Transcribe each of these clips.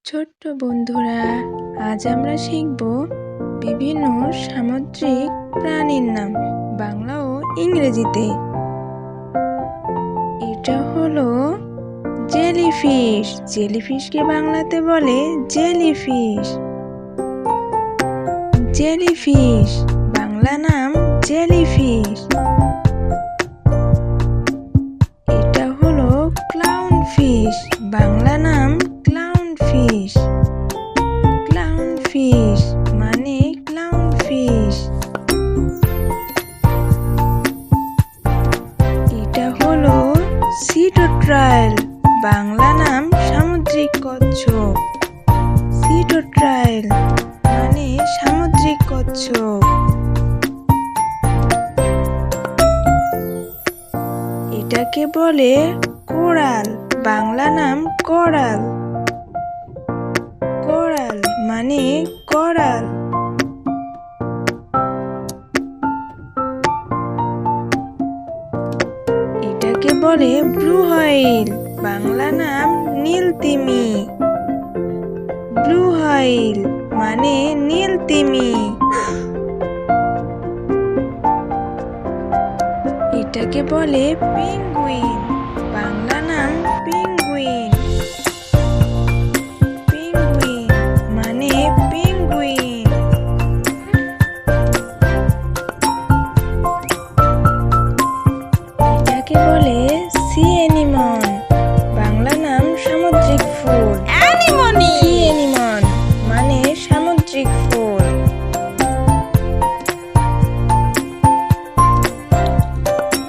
ছোট্ট বন্ধুরা, আজ আমরা শিখব বিভিন্ন সামুদ্রিক প্রাণীর নাম বাংলা ও ইংরেজিতে। এটা হলো জেলিফিশ। জেলিফিশকে বাংলাতে বলে জেলিফিশ। জেলিফিশ বাংলা নাম জেলিফিশ। এটা হলো ক্লাউনফিশ, বাংলা নাম ক্লাউনফিশ। ক্লাউনফিশ মানে ক্লাউনফিশ। এটা হলো সি টোট্রাইল, বাংলা নাম সামুদ্রিক কচ্ছপ। সি টোট্রাইল মানে সামুদ্রিক কচ্ছপ। এটাকে বলে কোরাল, বাংলা নাম করাল। কোরাল মানে করাল। এটাকে বলে ব্লু হোয়াইল, বাংলা নাম নীল তিমি। ব্লু হোয়াইল মানে নীল তিমি। এটাকে বলে পেঙ্গুইন, বাংলা নাম পেঙ্গুইন। পেঙ্গুইন মানে পেঙ্গুইন। এটাকে বলে সি অ্যানিমন, বাংলা নাম সামুদ্রিক ফুল। সি অ্যানিমন মানে সামুদ্রিক ফুল।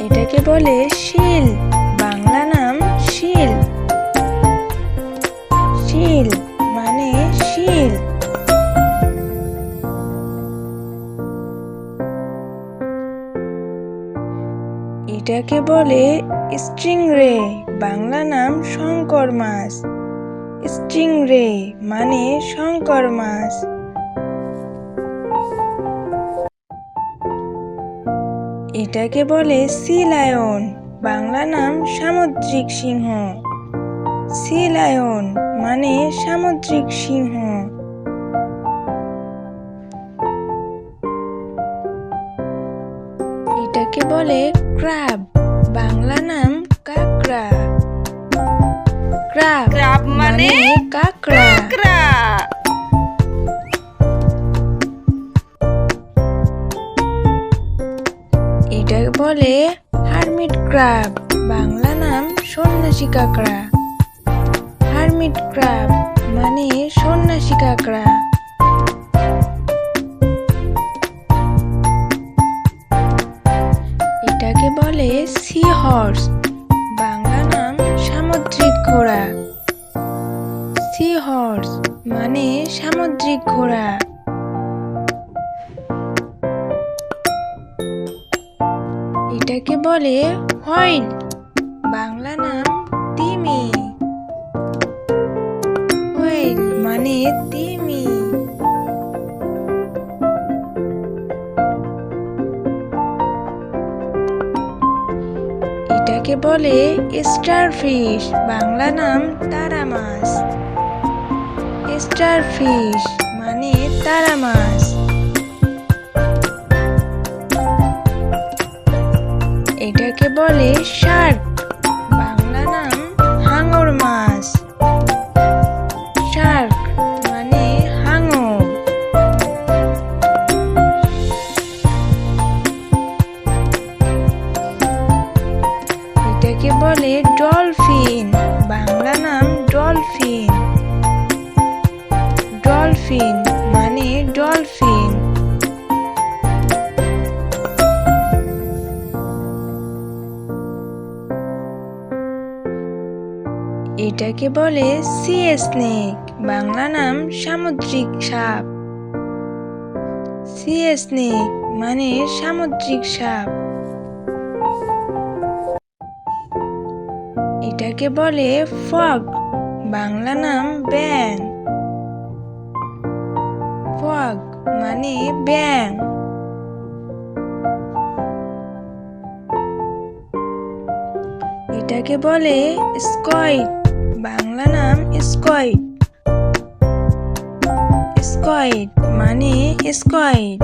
এটাকে বলে শিল, বাংলা নাম শিল। শিল মানে শিল। এটাকে বলে স্টিংরে, বাংলা নাম শঙ্কর মাছ। স্টিংরে মানে শঙ্কর মাছ। এটাকে বলে সি লায়ন, বাংলা নাম সামুদ্রিক সিংহ। সি লায়ন মানে সামুদ্রিক সিংহ। এটাকে বলে ক্র্যাব, বাংলা নাম কাঁকড়া। ক্র্যাব মানে কাঁকড়া। এটাকে বলে হারমিট ক্র্যাব, বাংলা নাম সন্ন্যাসী কাঁকড়া। হারমিট ক্র্যাব মানে সন্ন্যাসী কাঁকড়া। এটাকে বলে সি হর্স, বাংলা নাম সামুদ্রিক ঘোড়া। সি হর্স মানে সামুদ্রিক ঘোড়া। এটাকে বলে হোয়াইল, বাংলা নাম তিমি। হোয়াইল মানে তিমি। এটাকে বলে স্টারফিশ, বাংলা নাম তারা মাছ। স্টারফিশ মানে তারা মাছ। এটাকে বলে শার্ক, বাংলা নাম হাঙর মাছ। শার্ক মানে হাঙর। এটাকে বলে ডলফিন, বাংলা নাম ডলফিন। ডলফিন মানে ডলফিন। এটাকে বলে সি স্নেক, বাংলা নাম সামুদ্রিক সাপ। সি স্নেক মানে সামুদ্রিক সাপ। এটাকে বলে ফগ, বাংলা নাম ব্যাং। ফগ মানে ব্যাং। এটাকে বলে স্কয়েড, বাংলা নাম স্কয়েড। স্কোয়েড মানে স্কোয়েড।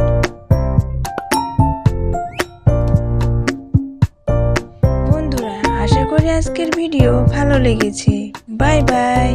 বন্ধুরা, আশা করি আজকের ভিডিও ভালো লেগেছে। Bye bye.